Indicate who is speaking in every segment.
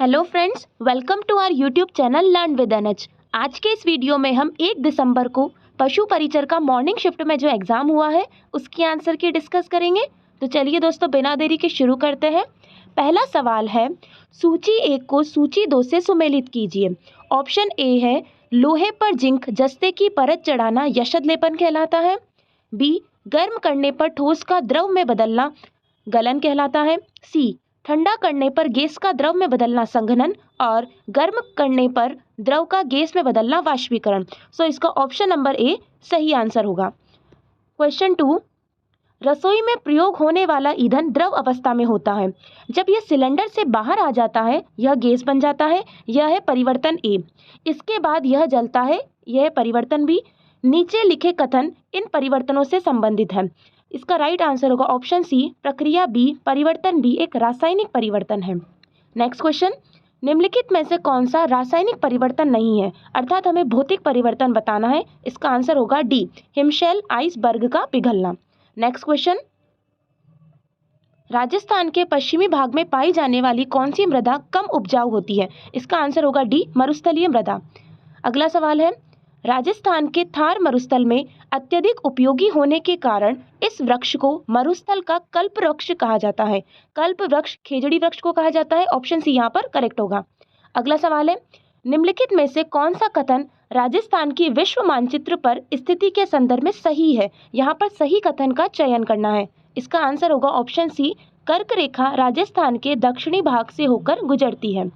Speaker 1: Hello friends, welcome to our YouTube channel learn with NH. आज के इस video में हम 1 दिसंबर को पशु परिचर का मॉर्निंग शिफ्ट में जो एग्ज़ाम हुआ है उसकी आंसर की डिस्कस करेंगे। तो चलिए दोस्तों, बिना देरी के शुरू करते हैं। पहला सवाल है, सूची 1 को सूची 2 से सुमेलित कीजिए। ऑप्शन ए है लोहे पर जिंक जस्ते की परत चढ़ाना यशद लेपन कहलाता है। बी, गर्म करने पर ठोस का द्रव में बदलना गलन कहलाता है। सी, ठंडा करने पर गैस का द्रव में बदलना संघनन और गर्म करने पर द्रव का गैस में बदलना वाष्पीकरण। सो इसका ऑप्शन नंबर ए सही आंसर होगा। क्वेश्चन 2, रसोई में प्रयोग होने वाला ईंधन द्रव अवस्था में होता है। जब यह सिलेंडर से बाहर आ जाता है यह गैस बन जाता है। यह है परिवर्तन ए। इसके बाद यह जलता है, यह है परिवर्तन बी। नीचे लिखे कथन इन परिवर्तनों से संबंधित है। इसका राइट आंसर होगा ऑप्शन सी, प्रक्रिया बी, परिवर्तन बी एक रासायनिक परिवर्तन है। नेक्स्ट क्वेश्चन, निम्नलिखित में से कौन सा रासायनिक परिवर्तन नहीं है, अर्थात हमें भौतिक परिवर्तन बताना है। इसका आंसर होगा डी, हिमशैल आइसबर्ग का पिघलना। नेक्स्ट क्वेश्चन, राजस्थान के पश्चिमी भाग में पाई जाने वाली कौन सी मृदा कम उपजाऊ होती है। इसका आंसर होगा डी, मरुस्थलीय मृदा। अगला सवाल है, राजस्थान के थार मरुस्थल में अत्यधिक उपयोगी होने के कारण इस वृक्ष को मरुस्थल का कल्प वृक्ष कहा जाता है। कल्प वृक्ष खेजड़ी वृक्ष को कहा जाता है। ऑप्शन सी यहाँ पर करेक्ट होगा। अगला सवाल है, निम्नलिखित में से कौन सा कथन राजस्थान की विश्व मानचित्र पर स्थिति के संदर्भ में सही है। यहाँ पर सही कथन का चयन करना है। इसका आंसर होगा ऑप्शन सी, कर्क रेखा राजस्थान के दक्षिणी भाग से होकर गुजरती है।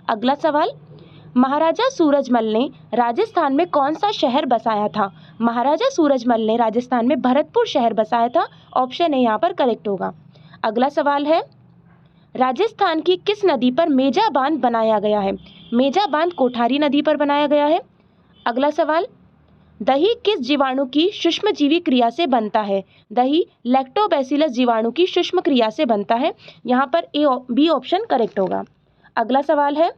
Speaker 1: अगला सवाल, महाराजा सूरजमल ने राजस्थान में कौन सा शहर बसाया था। महाराजा सूरजमल ने राजस्थान में भरतपुर शहर बसाया था। ऑप्शन ए यहाँ पर करेक्ट होगा। अगला सवाल है, राजस्थान की किस नदी पर मेजा बांध बनाया गया है। मेजा बांध कोठारी नदी पर बनाया गया है। अगला सवाल, दही किस जीवाणु की सूक्ष्मजीवी क्रिया से बनता है। दही लैक्टोबैसिलस जीवाणु की सूक्ष्म क्रिया से बनता है। यहाँ पर ए बी ऑप्शन करेक्ट होगा। अगला सवाल है,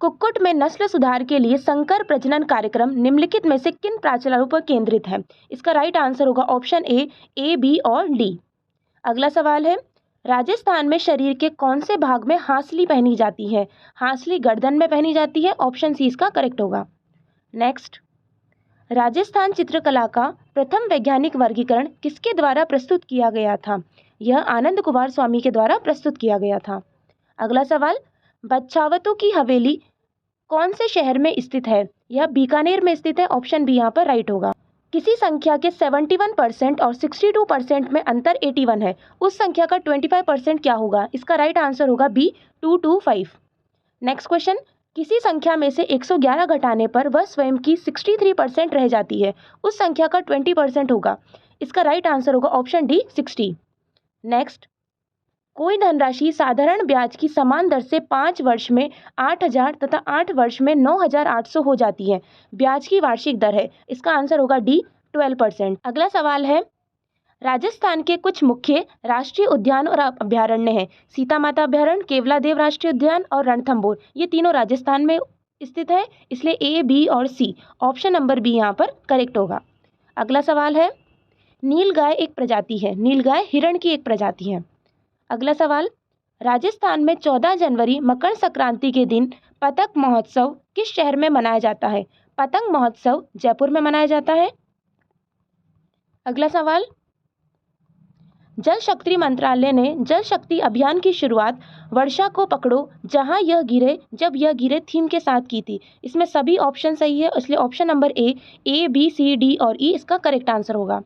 Speaker 1: कुक्कुट में नस्ल सुधार के लिए संकर प्रजनन कार्यक्रम निम्नलिखित में से किन प्राचलों पर केंद्रित है। इसका राइट आंसर होगा ऑप्शन ए, बी और डी। अगला सवाल है, राजस्थान में शरीर के कौन से भाग में हांसली पहनी जाती है। हांसली गर्दन में पहनी जाती है। ऑप्शन सी इसका करेक्ट होगा। नेक्स्ट, राजस्थान चित्रकला का प्रथम वैज्ञानिक वर्गीकरण किसके द्वारा प्रस्तुत किया गया था। यह आनंद कुमार स्वामी के द्वारा प्रस्तुत किया गया था। अगला सवाल, बच्छावतों की हवेली कौन से शहर में स्थित है। यह बीकानेर में स्थित है। ऑप्शन बी यहाँ पर राइट होगा। किसी संख्या के 71% और 62% में अंतर 81 है, उस संख्या का 25% क्या होगा। इसका राइट आंसर होगा बी, 225। नेक्स्ट क्वेश्चन, किसी संख्या में से 111 घटाने पर वह स्वयं की 63% रह जाती है, उस संख्या का 20% होगा। इसका राइट आंसर होगा ऑप्शन डी, 60। नेक्स्ट, कोई धनराशि साधारण ब्याज की समान दर से 5 वर्ष में 8,000 तथा 8 वर्ष में 9,800 हो जाती है। ब्याज की वार्षिक दर है। इसका आंसर होगा डी, 12%। अगला सवाल है, राजस्थान के कुछ मुख्य राष्ट्रीय उद्यान और अभ्यारण्य हैं। सीता माता अभ्यारण्य, केवलादेव राष्ट्रीय उद्यान और रणथंभौर। ये तीनों राजस्थान में स्थित है, इसलिए ए, बी और सी ऑप्शन नंबर बी यहाँ पर करेक्ट होगा। अगला सवाल है, नीलगाय एक प्रजाति है। नीलगाय हिरण की एक प्रजाति है। अगला सवाल, राजस्थान में 14 जनवरी मकर संक्रांति के दिन पतंग महोत्सव किस शहर में मनाया जाता है। पतंग महोत्सव जयपुर में मनाया जाता है। अगला सवाल, जल शक्ति मंत्रालय ने जल शक्ति अभियान की शुरुआत वर्षा को पकड़ो जहां यह गिरे जब यह गिरे थीम के साथ की थी। इसमें सभी ऑप्शन सही है, इसलिए option number A, B, C, D और ई इसका करेक्ट आंसर होगा।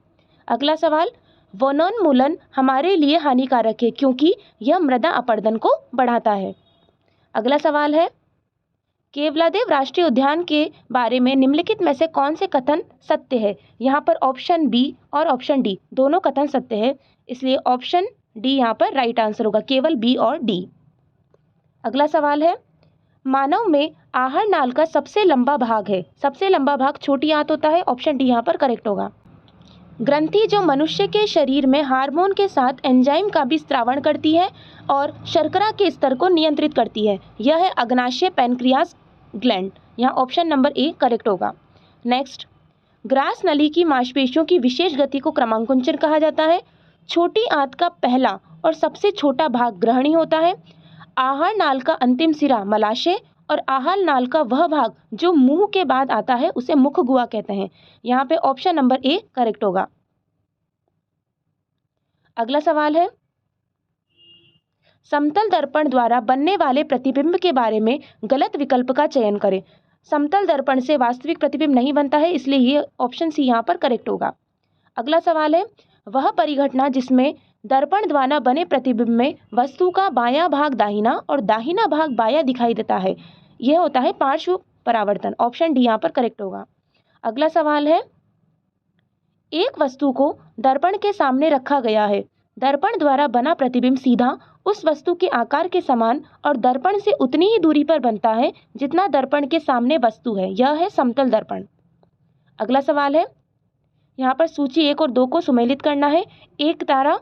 Speaker 1: अगला सवाल, वनोन्मूलन हमारे लिए हानिकारक है क्योंकि यह मृदा अपरदन को बढ़ाता है। अगला सवाल है, केवलादेव राष्ट्रीय उद्यान के बारे में निम्नलिखित में से कौन से कथन सत्य है। यहाँ पर ऑप्शन बी और ऑप्शन डी दोनों कथन सत्य है, इसलिए ऑप्शन डी यहाँ पर राइट आंसर होगा, केवल बी और डी। अगला सवाल है, मानव में आहार नाल का सबसे लंबा भाग है। सबसे लंबा भाग छोटी आंत होता है। ऑप्शन डी यहाँ पर करेक्ट होगा। ग्रंथि जो मनुष्य के शरीर में हार्मोन के साथ एंजाइम का भी स्त्रावण करती है और शर्करा के स्तर को नियंत्रित करती है, यह है अग्नाशय पैनक्रियास ग्लैंड। यहाँ ऑप्शन नंबर ए करेक्ट होगा। नेक्स्ट, ग्रास नली की मांसपेशियों की विशेष गति को क्रमांकुंचन कहा जाता है। छोटी आंत का पहला और सबसे छोटा भाग ग्रहणी होता है। आहार नाल का अंतिम सिरा मलाशय और आहार नाल का वह भाग जो मुंह के बाद आता है उसे मुख गुहा कहते हैं। यहाँ पे ऑप्शन नंबर ए करेक्ट होगा। अगला सवाल है, समतल दर्पण द्वारा बनने वाले प्रतिबिंब के बारे में गलत विकल्प का चयन करें। समतल दर्पण से वास्तविक प्रतिबिंब नहीं बनता है, इसलिए ये ऑप्शन सी यहाँ पर करेक्ट होगा। अगला सवाल है, वह परिघटना जिसमें दर्पण द्वारा बने प्रतिबिंब में वस्तु का बायां भाग दाहिना और दाहिना भाग बायां दिखाई देता है, यह होता है पार्श्व परावर्तन। ऑप्शन डी यहाँ पर करेक्ट होगा। अगला सवाल है, एक वस्तु को दर्पण के सामने रखा गया है। दर्पण द्वारा बना प्रतिबिंब सीधा उस वस्तु के आकार के समान और दर्पण से उतनी ही दूरी पर बनता है जितना दर्पण के सामने वस्तु है, यह है समतल दर्पण। अगला सवाल है, यहाँ पर सूची 1 और 2 को सुमेलित करना है। एक तारा,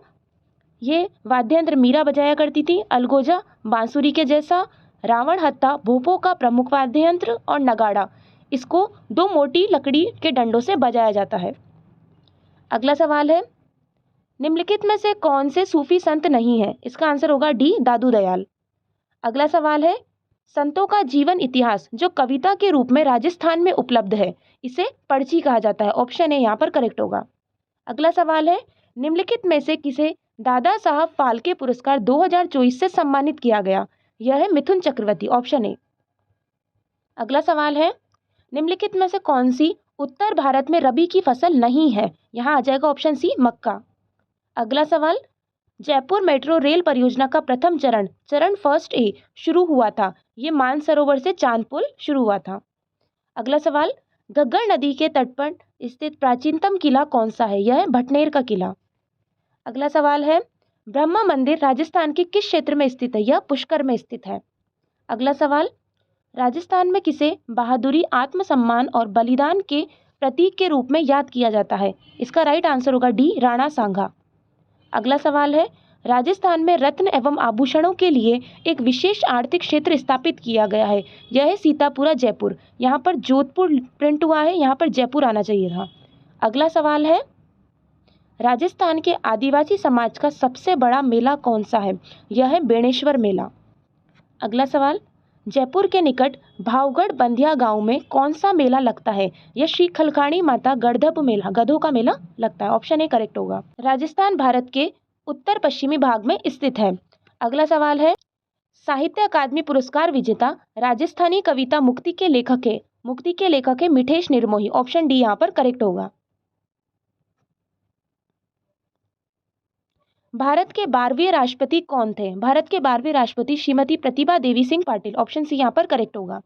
Speaker 1: ये वाद्य यंत्र मीरा बजाया करती थी। अलगोजा बांसुरी के जैसा। रावण हत्था भोपो का प्रमुख वाद्य यंत्र। और नगाड़ा, इसको 2 मोटी लकड़ी के डंडों से बजाया जाता है। अगला सवाल है, निम्नलिखित में से कौन से सूफी संत नहीं है? इसका आंसर होगा डी दादू दयाल। अगला सवाल है, संतों का जीवन इतिहास जो कविता के रूप में राजस्थान में उपलब्ध है, इसे पर्ची कहा जाता है। ऑप्शन ए यहाँ पर करेक्ट होगा। अगला सवाल है, निम्नलिखित में से किसे दादा साहब फाल्के पुरस्कार 2024 से सम्मानित किया गया? यह है मिथुन चक्रवर्ती। Option A. अगला सवाल है, निम्नलिखित में से कौन सी उत्तर भारत में रबी की फसल नहीं है? यहाँ आ जाएगा ऑप्शन सी मक्का। अगला सवाल, जयपुर मेट्रो रेल परियोजना का प्रथम चरण फर्स्ट ए शुरू हुआ था, ये मानसरोवर से चांदपुल शुरू हुआ था। अगला सवाल, घग्गर नदी के तट पर स्थित प्राचीनतम किला कौन सा है? यह है भटनेर का किला। अगला सवाल है, ब्रह्मा मंदिर राजस्थान के किस क्षेत्र में स्थित है? यह पुष्कर में स्थित है। अगला सवाल, राजस्थान में किसे बहादुरी, आत्मसम्मान और बलिदान के प्रतीक के रूप में याद किया जाता है? इसका राइट आंसर होगा डी राणा सांगा। अगला सवाल है, राजस्थान में रत्न एवं आभूषणों के लिए एक विशेष आर्थिक क्षेत्र स्थापित किया गया है, यह है सीतापुरा जयपुर। यहाँ पर जोधपुर प्रिंट हुआ है, यहाँ पर जयपुर आना चाहिए था। अगला सवाल है, राजस्थान के आदिवासी समाज का सबसे बड़ा मेला कौन सा है? यह है बेणेश्वर मेला। अगला सवाल, जयपुर के निकट भावगढ़ बंधिया गांव में कौन सा मेला लगता है? यह श्री खलखाणी माता गढ़धप मेला, गधों का मेला लगता है। ऑप्शन ए करेक्ट होगा। राजस्थान भारत के उत्तर पश्चिमी भाग में स्थित है। अगला सवाल है, साहित्य अकादमी पुरस्कार विजेता राजस्थानी कविता मुक्ति के लेखक है मिठेश निर्मोही। ऑप्शन डी यहाँ पर करेक्ट होगा। भारत के 12वें राष्ट्रपति कौन थे? भारत के 12वें राष्ट्रपति श्रीमती प्रतिभा देवी सिंह पाटिल। ऑप्शन सी यहाँ पर करेक्ट होगा।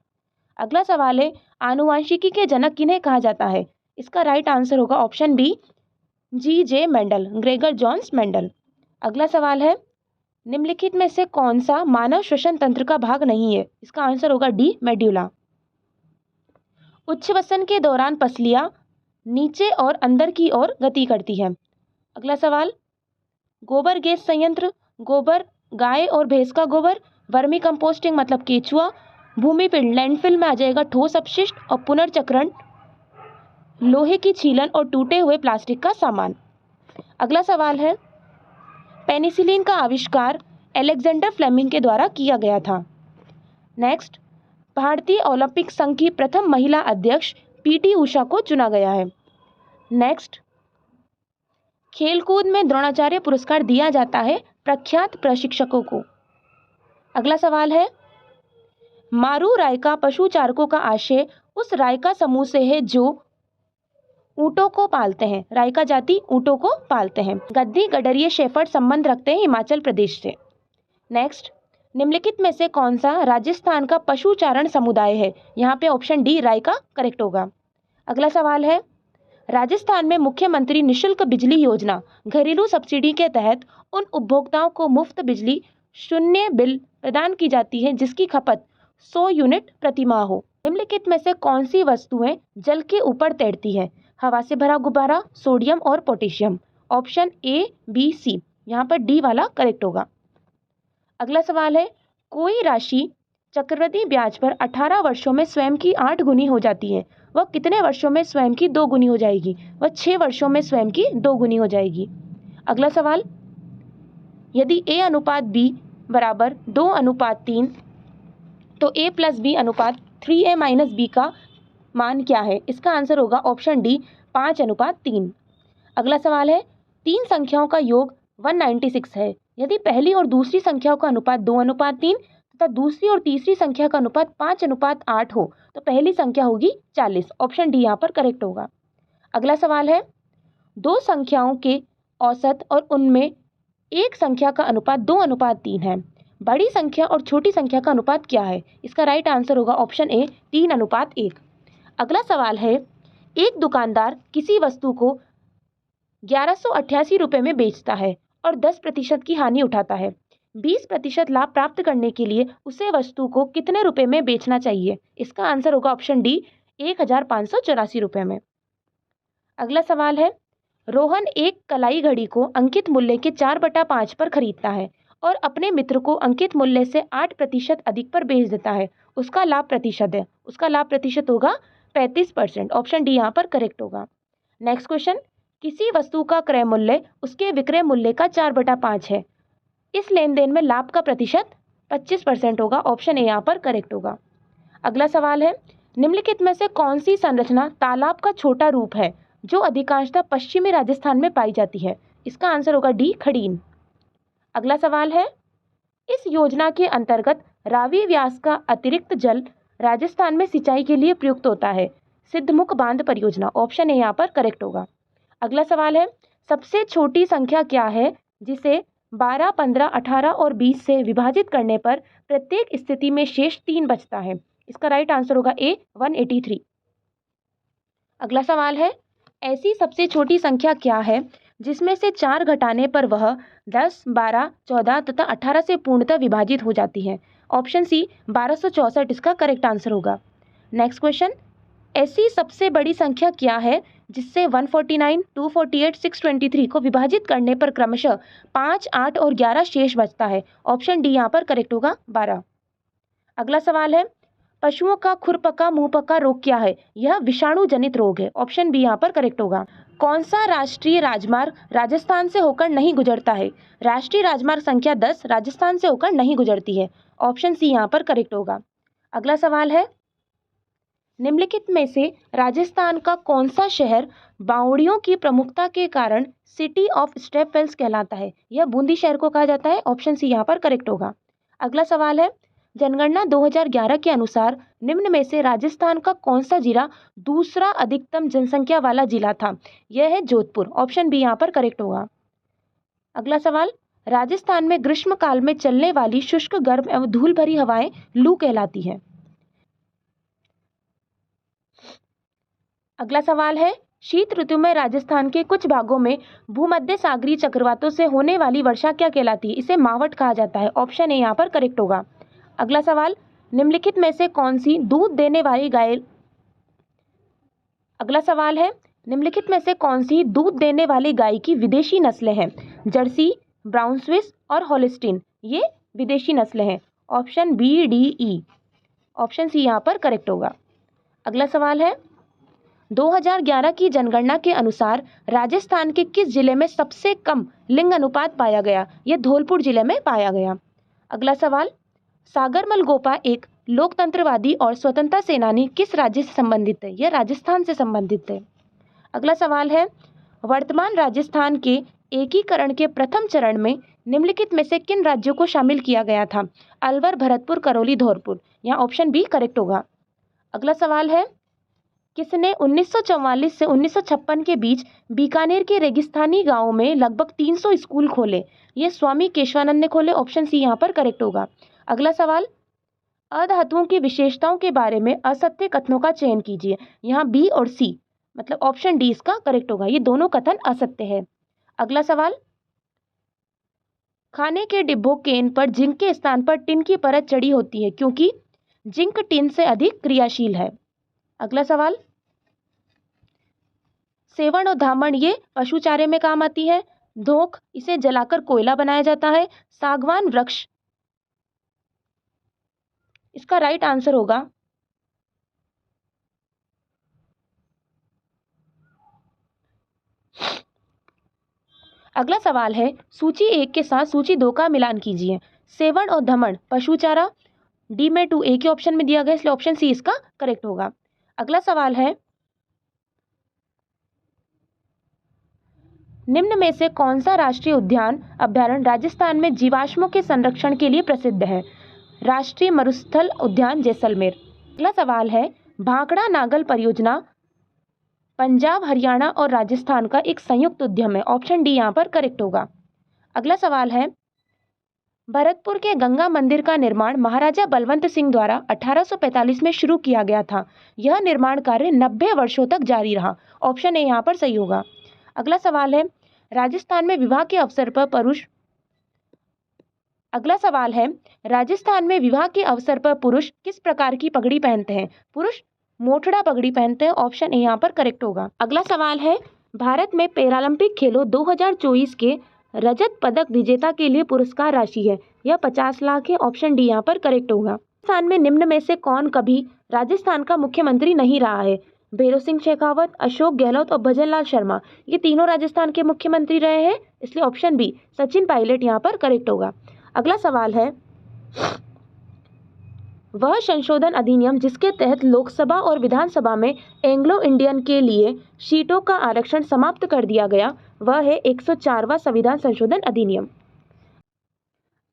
Speaker 1: अगला सवाल है, आनुवांशिकी के जनक किन्हें कहा जाता है? इसका राइट आंसर होगा option B G.J. Mendel, Gregor Johann Mendel. अगला सवाल है, निम्नलिखित में से कौन सा मानव श्वसन तंत्र का भाग नहीं है? इसका आंसर होगा डी मेड्यूला। उच्छ्वसन के दौरान पसलियां नीचे और अंदर की ओर गति करती है। अगला सवाल, गोबर गैस संयंत्र, गोबर गाय और भैंस का गोबर, वर्मी कंपोस्टिंग मतलब केचुआ, भूमिपिंड लैंडफिल में आ जाएगा ठोस अपशिष्ट, और पुनर्चक्रण लोहे की छीलन और टूटे हुए प्लास्टिक का सामान। अगला सवाल है, पेनिसिलिन का आविष्कार अलेक्जेंडर फ्लेमिंग के द्वारा किया गया था। नेक्स्ट, भारतीय ओलंपिक संघ की प्रथम महिला अध्यक्ष PT उषा को चुना गया है। नेक्स्ट, खेलकूद में द्रोणाचार्य पुरस्कार दिया जाता है प्रख्यात प्रशिक्षकों को। अगला सवाल है, मारू रायका पशुचारकों का आशय उस रायका समूह से है जो ऊंटों को पालते हैं। रायका जाति ऊंटों को पालते हैं। गद्दी गडरिये शेफर्ड संबंध रखते हैं हिमाचल प्रदेश से। नेक्स्ट, निम्नलिखित में से कौन सा राजस्थान का पशुचारण समुदाय है? यहाँ पे ऑप्शन डी रायका करेक्ट होगा। अगला सवाल है, राजस्थान में मुख्यमंत्री निःशुल्क बिजली योजना घरेलू सब्सिडी के तहत उन उपभोक्ताओं को मुफ्त बिजली शून्य बिल प्रदान की जाती है जिसकी खपत 100 यूनिट प्रति माह हो। निम्नलिखित में से कौन सी वस्तुएं जल के ऊपर तैरती है? हवा से भरा गुब्बारा, सोडियम और potassium. Option A, B, C, यहाँ पर डी वाला करेक्ट होगा। अगला सवाल है, कोई राशि चक्रवृद्धि ब्याज पर 18 वर्षों में स्वयं की 8 गुनी हो जाती है, वह कितने वर्षों में स्वयं की 2 गुनी हो जाएगी? वह 6 वर्षों में स्वयं की 2 गुनी हो जाएगी। अगला सवाल, यदि A अनुपात B बराबर 2:3, तो a प्लस बी अनुपात 3a माइनस बी का मान क्या है? इसका आंसर होगा ऑप्शन डी 5:3। अगला सवाल है, तीन संख्याओं का योग 196 है। यदि पहली और दूसरी संख्याओं का अनुपात 2:3 तथा दूसरी और तीसरी संख्या का अनुपात 5:8 हो तो पहली संख्या होगी 40। ऑप्शन डी यहाँ पर करेक्ट होगा। अगला सवाल है, दो संख्याओं के औसत और उनमें एक संख्या का अनुपात 2:3 है। बड़ी संख्या और छोटी संख्या का अनुपात क्या है? इसका राइट आंसर होगा ऑप्शन ए 3:1। अगला सवाल है, एक दुकानदार किसी वस्तु को 1188 रुपये में बेचता है और 10% की हानि उठाता है। 20% लाभ प्राप्त करने के लिए उसे वस्तु को कितने रुपए में बेचना चाहिए? इसका आंसर होगा ऑप्शन डी 1584 रुपये में। अगला सवाल है, रोहन एक कलाई घड़ी को अंकित मूल्य के 4/5 पर खरीदता है और अपने मित्र को अंकित मूल्य से 8% अधिक पर बेच देता है। उसका लाभ प्रतिशत है, उसका लाभ प्रतिशत होगा 35%। ऑप्शन डी यहाँ पर करेक्ट होगा। नेक्स्ट क्वेश्चन, किसी वस्तु का क्रय मूल्य उसके विक्रय मूल्य का 4/5 है। इस लेन देन में लाभ का प्रतिशत 25% होगा। ऑप्शन ए यहाँ पर करेक्ट होगा। अगला सवाल है, निम्नलिखित में से कौन सी संरचना तालाब का छोटा रूप है जो अधिकांशतः पश्चिमी राजस्थान में पाई जाती है? इसका आंसर होगा डी खड़ीन। अगला सवाल है, इस योजना के अंतर्गत रावी व्यास का अतिरिक्त जल राजस्थान में सिंचाई के लिए प्रयुक्त होता है। सिद्धमुख बांध परियोजना। ऑप्शन ए यहाँ पर करेक्ट होगा। अगला सवाल है, सबसे छोटी संख्या क्या है जिसे 12, 15, 18 और 20 से विभाजित करने पर प्रत्येक स्थिति में शेष 3 बचता है? इसका राइट आंसर होगा ए 183। अगला सवाल है, ऐसी सबसे छोटी संख्या क्या है जिसमें से 4 घटाने पर वह 10, 12, 14 तथा 18 से पूर्णतः विभाजित हो जाती है? ऑप्शन सी 1264 इसका करेक्ट आंसर होगा। नेक्स्ट क्वेश्चन, ऐसी सबसे बड़ी संख्या क्या है जिससे 149, 248, 623 को विभाजित करने पर क्रमशः 5, 8 और 11 शेष बचता है? ऑप्शन डी यहाँ पर करेक्ट होगा 12। अगला सवाल है, पशुओं का खुरपका मुंहपका रोग क्या है? यह विषाणु जनित रोग है। ऑप्शन बी यहाँ पर करेक्ट होगा। कौन सा राष्ट्रीय राजमार्ग राजस्थान से होकर नहीं गुजरता है? राष्ट्रीय राजमार्ग संख्या 10 राजस्थान से होकर नहीं गुजरती है। ऑप्शन सी यहाँ पर करेक्ट होगा। अगला सवाल है, निम्नलिखित में से राजस्थान का कौन सा शहर बावड़ियों की प्रमुखता के कारण सिटी ऑफ स्टेपवेल्स कहलाता है? यह बूंदी शहर को कहा जाता है। ऑप्शन सी यहाँ पर करेक्ट होगा। अगला सवाल है, जनगणना 2011 के अनुसार निम्न में से राजस्थान का कौन सा जिला दूसरा अधिकतम जनसंख्या वाला जिला था? यह है जोधपुर। ऑप्शन बी यहाँ पर करेक्ट होगा। अगला सवाल, राजस्थान में ग्रीष्म काल में चलने वाली शुष्क गर्म एवं धूल भरी हवाएं लू कहलाती है। अगला सवाल है, शीत ऋतु में राजस्थान के कुछ भागों में भूमध्य सागरीय चक्रवातों से होने वाली वर्षा क्या कहलाती है? इसे मावठ कहा जाता है। ऑप्शन ए यहाँ पर करेक्ट होगा। अगला सवाल, निम्नलिखित में से कौन सी दूध देने वाली गाय अगला सवाल है, निम्नलिखित में से कौन सी दूध देने वाली गाय की विदेशी नस्लें हैं? जर्सी, ब्राउन स्विस और होलिस्टीन ये विदेशी नस्लें हैं। ऑप्शन बी, डी, ई। ऑप्शन सी यहाँ पर करेक्ट होगा। अगला सवाल है, 2011 की जनगणना के अनुसार राजस्थान के किस जिले में सबसे कम लिंग अनुपात पाया गया? यह धौलपुर जिले में पाया गया। अगला सवाल, सागरमल गोपा एक लोकतंत्रवादी और स्वतंत्रता सेनानी किस राज्य से संबंधित है? यह राजस्थान से संबंधित है। अगला सवाल है, वर्तमान राजस्थान के एकीकरण के प्रथम चरण में निम्नलिखित में से किन राज्यों को शामिल किया गया था? अलवर, भरतपुर, करौली, धौलपुर। यहाँ ऑप्शन बी करेक्ट होगा। अगला सवाल है, किसने 1944 से 1956 के बीच बीकानेर के रेगिस्तानी गांवों में लगभग 300 स्कूल खोले? ये स्वामी केशवानंद ने खोले। ऑप्शन सी यहाँ पर करेक्ट होगा। अगला सवाल, अधातुओं की विशेषताओं के बारे में असत्य कथनों का चयन कीजिए। यहाँ बी और सी मतलब ऑप्शन डी इसका करेक्ट होगा। ये दोनों कथन असत्य है। अगला सवाल, खाने के डिब्बों केन पर जिंक के स्थान पर टिन की परत चढ़ी होती है क्योंकि जिंक टिन से अधिक क्रियाशील है। अगला सवाल, सेवण और धामण ये पशु चारे में काम आती है। धोख इसे जलाकर कोयला बनाया जाता है। सागवान वृक्ष इसका राइट आंसर होगा अगला सवाल है, सूची 1 के साथ सूची 2 का मिलान कीजिए। सेवण और धमण पशु चारा, डी में 2 एक ही ऑप्शन में दिया गया, इसलिए ऑप्शन सी इसका करेक्ट होगा। अगला सवाल है, निम्न में से कौन सा राष्ट्रीय उद्यान अभ्यारण्य राजस्थान में जीवाश्मों के संरक्षण के लिए प्रसिद्ध है? राष्ट्रीय मरुस्थल उद्यान जैसलमेर। अगला सवाल है, भाखड़ा नागल परियोजना पंजाब, हरियाणा और राजस्थान का एक संयुक्त उद्यम है, ऑप्शन डी यहाँ पर करेक्ट होगा। अगला सवाल है, भरतपुर के गंगा मंदिर का निर्माण महाराजा बलवंत सिंह द्वारा 1845 में शुरू किया गया था। यह निर्माण कार्य 90 वर्षों तक जारी रहा, ऑप्शन ए यहाँ पर सही होगा। अगला सवाल है, राजस्थान में विवाह के अवसर पर पुरुष किस प्रकार की पगड़ी पहनते हैं? पुरुष मोठड़ा पगड़ी पहनते हैं, ऑप्शन ए यहाँ पर करेक्ट होगा। अगला सवाल है, भारत में पैरालंपिक खेलों 2024 के रजत पदक विजेता के लिए पुरस्कार राशि है, यह 50 लाख है, ऑप्शन डी यहाँ पर करेक्ट होगा। राजस्थान में निम्न में से कौन कभी राजस्थान का मुख्यमंत्री नहीं रहा है? भैरों सिंह शेखावत, अशोक गहलोत और भजनलाल शर्मा, ये तीनों राजस्थान के मुख्यमंत्री रहे हैं, इसलिए ऑप्शन बी सचिन पायलट यहाँ पर करेक्ट होगा। अगला सवाल है, वह संशोधन अधिनियम जिसके तहत लोकसभा और विधानसभा में एंग्लो इंडियन के लिए सीटों का आरक्षण समाप्त कर दिया गया, वह है 104वां संविधान संशोधन अधिनियम।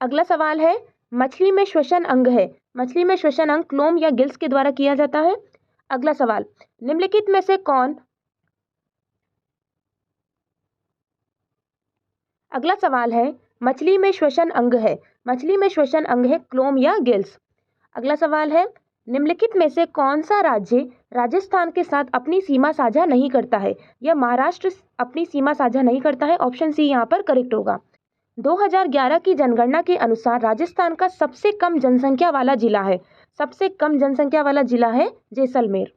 Speaker 1: अगला सवाल है, मछली में श्वसन अंग है, मछली में श्वसन अंग क्लोम या गिल्स के द्वारा किया जाता है। अगला सवाल, निम्नलिखित में से कौन अगला सवाल है, मछली में श्वसन अंग है, मछली में श्वसन अंग है क्लोम या गिल्स। अगला सवाल है, निम्नलिखित में से कौन सा राज्य राजस्थान के साथ अपनी सीमा साझा नहीं करता है? यह महाराष्ट्र अपनी सीमा साझा नहीं करता है, ऑप्शन सी यहाँ पर करेक्ट होगा। 2011 की जनगणना के अनुसार राजस्थान का सबसे कम जनसंख्या वाला जिला है, सबसे कम जनसंख्या वाला जिला है जैसलमेर।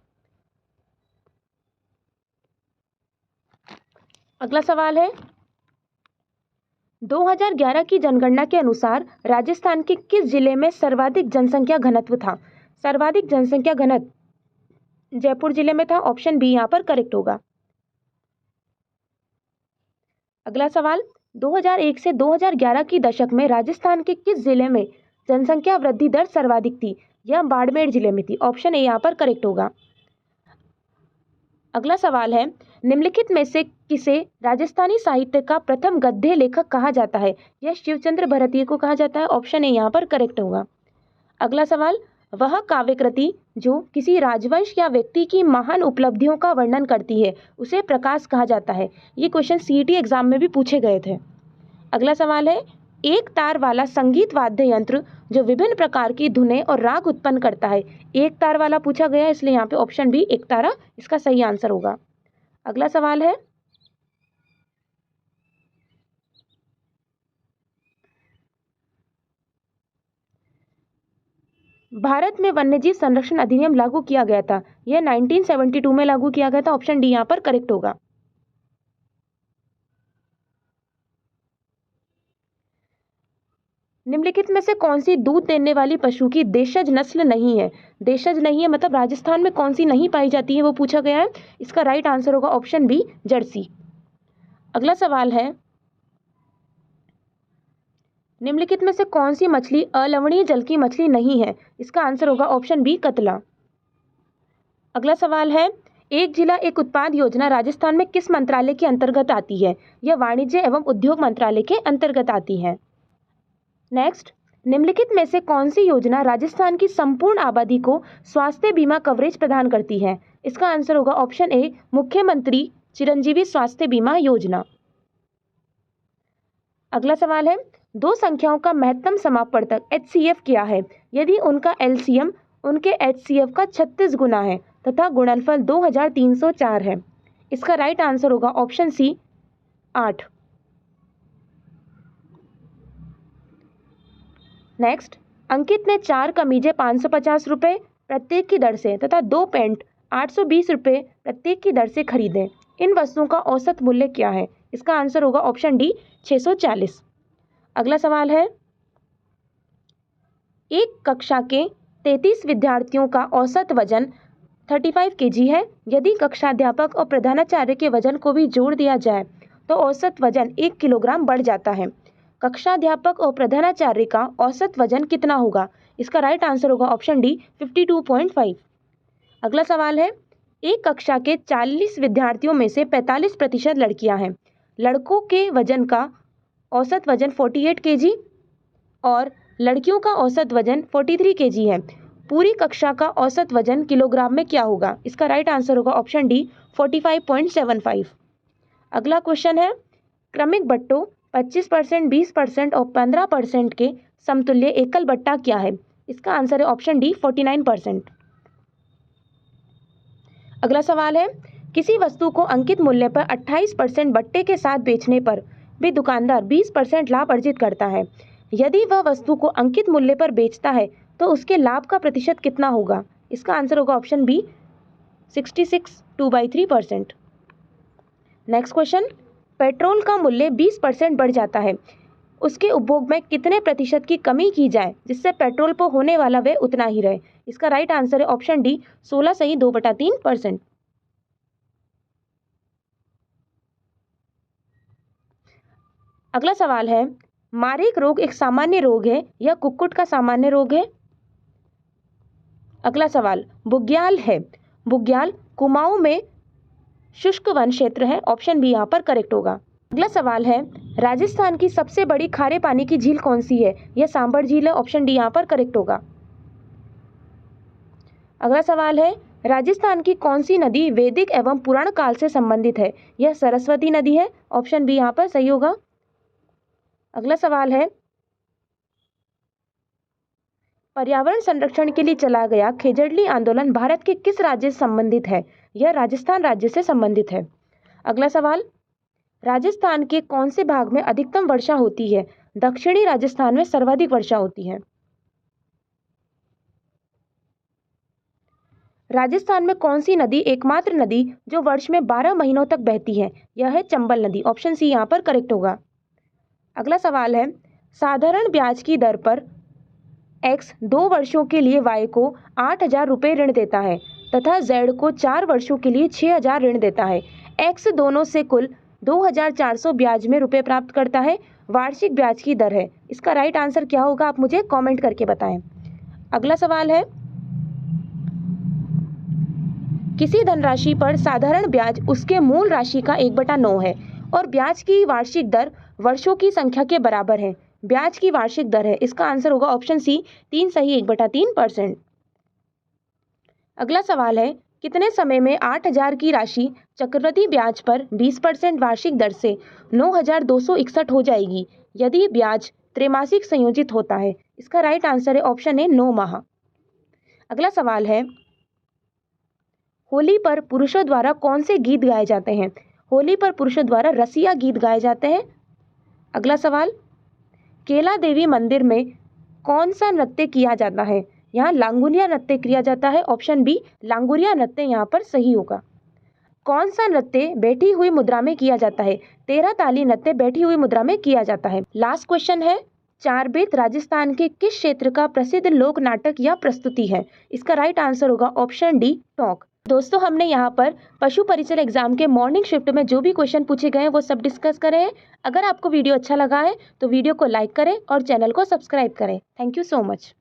Speaker 1: अगला सवाल है, 2011 की जनगणना के अनुसार राजस्थान के किस जिले में सर्वाधिक जनसंख्या घनत्व था? सर्वाधिक जनसंख्या घनत्व जयपुर जिले में था, ऑप्शन बी यहाँ पर करेक्ट होगा। अगला सवाल, 2001 से 2011 की दशक में राजस्थान के किस जिले में जनसंख्या वृद्धि दर सर्वाधिक थी? यह बाड़मेर जिले में थी, ऑप्शन ए यहाँ पर करेक्ट होगा। अगला सवाल है, निम्नलिखित में से किसे राजस्थानी साहित्य का प्रथम गद्य लेखक कहा जाता है? यह शिवचंद्र भरतिया को कहा जाता है, ऑप्शन ए यहाँ पर करेक्ट होगा। अगला सवाल, वह काव्यकृति जो किसी राजवंश या व्यक्ति की महान उपलब्धियों का वर्णन करती है उसे प्रकाश कहा जाता है। ये क्वेश्चन सीईटी एग्जाम में भी पूछे गए थे। अगला सवाल है, एक तार वाला संगीत वाद्य यंत्र जो विभिन्न प्रकार की धुनें और राग उत्पन्न करता है, एक तार वाला पूछा गया, इसलिए यहाँ पे ऑप्शन बी एक तारा इसका सही आंसर होगा। अगला सवाल है, भारत में वन्यजीव संरक्षण अधिनियम लागू किया गया था, यह 1972 में लागू किया गया था, ऑप्शन डी यहाँ पर करेक्ट होगा। निम्नलिखित में से कौन सी दूध देने वाली पशु की देशज नस्ल नहीं है? देशज नहीं है मतलब राजस्थान में कौन सी नहीं पाई जाती है वो पूछा गया है, इसका राइट आंसर होगा ऑप्शन बी जर्सी। अगला सवाल है, निम्नलिखित में से कौन सी मछली अलवणीय जल की मछली नहीं है? इसका आंसर होगा ऑप्शन बी कतला। अगला सवाल है, एक जिला एक उत्पाद योजना राजस्थान में किस मंत्रालय के अंतर्गत आती है? यह वाणिज्य एवं उद्योग मंत्रालय के अंतर्गत आती है। नेक्स्ट, निम्नलिखित में से कौन सी योजना राजस्थान की संपूर्ण आबादी को स्वास्थ्य बीमा कवरेज प्रदान करती है? इसका आंसर होगा ऑप्शन ए मुख्यमंत्री चिरंजीवी स्वास्थ्य बीमा योजना। अगला सवाल है, दो संख्याओं का महत्तम समापवर्तक HCF क्या है? यदि उनका LCM उनके HCF का 36 गुना है तथा गुणनफल 2304 है। इसका राइट आंसर होगा ऑप्शन सी 8। नेक्स्ट, अंकित ने 4 कमीजें 550 रुपये प्रत्येक की दर से तथा 2 पैंट 820 रुपये प्रत्येक की दर से खरीदे। इन वस्तुओं का औसत मूल्य क्या है? इसका आंसर होगा ऑप्शन डी 640। अगला सवाल है, एक कक्षा के 33 विद्यार्थियों का औसत वजन 35 kg है। यदि कक्षाध्यापक और प्रधानाचार्य के वजन को भी जोड़ दिया जाए तो औसत वजन 1 किलोग्राम बढ़ जाता है। कक्षाध्यापक और प्रधानाचार्य का औसत वजन कितना होगा? इसका राइट आंसर होगा ऑप्शन डी 52.5। अगला सवाल है, एक कक्षा के 40 विद्यार्थियों में से 45% लड़कियां हैं। लड़कों के वजन का औसत वजन 48 kg और लड़कियों का औसत वजन 43 kg है। पूरी कक्षा का औसत वजन किलोग्राम में क्या होगा? इसका राइट आंसर होगा ऑप्शन डी 45.75। अगला क्वेश्चन है, क्रमिक बट्टों 25%, 20% और 15% के समतुल्य एकल बट्टा क्या है? इसका आंसर है ऑप्शन डी 49%। अगला सवाल है, किसी वस्तु को अंकित मूल्य पर 28% बट्टे के साथ बेचने पर भी दुकानदार 20% लाभ अर्जित करता है। यदि वह वस्तु को अंकित मूल्य पर बेचता है तो उसके लाभ का प्रतिशत कितना होगा? इसका आंसर होगा option B 66 2/3%। Next question, petrol का मूल्य 20% बढ़ जाता है, उसके उपभोग में कितने प्रतिशत की कमी की जाए जिससे पेट्रोल पर होने वाला व्यय उतना ही रहे? इसका राइट आंसर है ऑप्शन डी 16 सही 2/3%। अगला सवाल है, मारेक रोग एक सामान्य रोग है या कुक्कुट का सामान्य रोग है? अगला सवाल, बुग्याल है। बुग्याल कुमाऊं में शुष्क वन क्षेत्र है, ऑप्शन बी यहाँ पर करेक्ट होगा। अगला सवाल है, राजस्थान की सबसे बड़ी खारे पानी की झील कौन सी है? यह सांभर झील है, ऑप्शन डी यहाँ पर करेक्ट होगा। अगला सवाल है, राजस्थान की कौन सी नदी वैदिक एवं पुराण काल से संबंधित है? यह सरस्वती नदी है, ऑप्शन बी यहाँ पर सही होगा। अगला सवाल है, पर्यावरण संरक्षण के लिए चला गया खेजड़ली आंदोलन भारत के किस राज्य से संबंधित है? यह राजस्थान राज्य से संबंधित है। अगला सवाल, राजस्थान के कौन से भाग में अधिकतम वर्षा होती है? दक्षिणी राजस्थान में सर्वाधिक वर्षा होती है। राजस्थान में कौन सी नदी एकमात्र नदी जो वर्ष में 12 महीनों तक बहती है? यह है चंबल नदी, ऑप्शन सी यहाँ पर करेक्ट होगा। अगला सवाल है, साधारण ब्याज की दर पर एक्स 2 वर्षों के लिए वाई को 8,000 रुपये ऋण देता है तथा जेड को 4 वर्षों के लिए 6,000 ऋण देता है। एक्स दोनों से कुल 2,400 ब्याज में रुपये प्राप्त करता है, वार्षिक ब्याज की दर है। इसका राइट आंसर क्या होगा, आप मुझे कमेंट करके बताएं। अगला सवाल है, किसी धनराशि पर साधारण ब्याज उसके मूल राशि का 1/9 है और ब्याज की वार्षिक दर वर्षों की संख्या के बराबर है। ब्याज की वार्षिक दर है, इसका आंसर होगा ऑप्शन सी 3 सही 1/3%। अगला सवाल है, कितने समय में 8,000 की राशि चक्रवृद्धि ब्याज पर 20% वार्षिक दर से 9,261 हो जाएगी यदि ब्याज त्रैमासिक संयोजित होता है? इसका राइट आंसर है ऑप्शन ए 9 माह। अगला सवाल है, होली पर पुरुषों द्वारा कौन से गीत गाए जाते हैं? होली पर पुरुषों द्वारा रसिया गीत गाए जाते हैं। अगला सवाल, केला देवी मंदिर में कौन सा नृत्य किया जाता है? यहाँ लांगुरिया नृत्य किया जाता है, ऑप्शन बी लांगुरिया नृत्य यहाँ पर सही होगा। कौन सा नृत्य बैठी हुई मुद्रा में किया जाता है? 13 ताली नृत्य बैठी हुई मुद्रा में किया जाता है। लास्ट क्वेश्चन है, चारबेत राजस्थान के किस क्षेत्र का प्रसिद्ध लोक नाटक या प्रस्तुति है? इसका राइट आंसर होगा ऑप्शन डी टोंक। दोस्तों, हमने यहाँ पर पशु परिचय एग्जाम के मॉर्निंग शिफ्ट में जो भी क्वेश्चन पूछे गए हैं वो सब डिस्कस करे हैं। अगर आपको वीडियो अच्छा लगा है तो वीडियो को लाइक करें और चैनल को सब्सक्राइब करें। Thank you so much.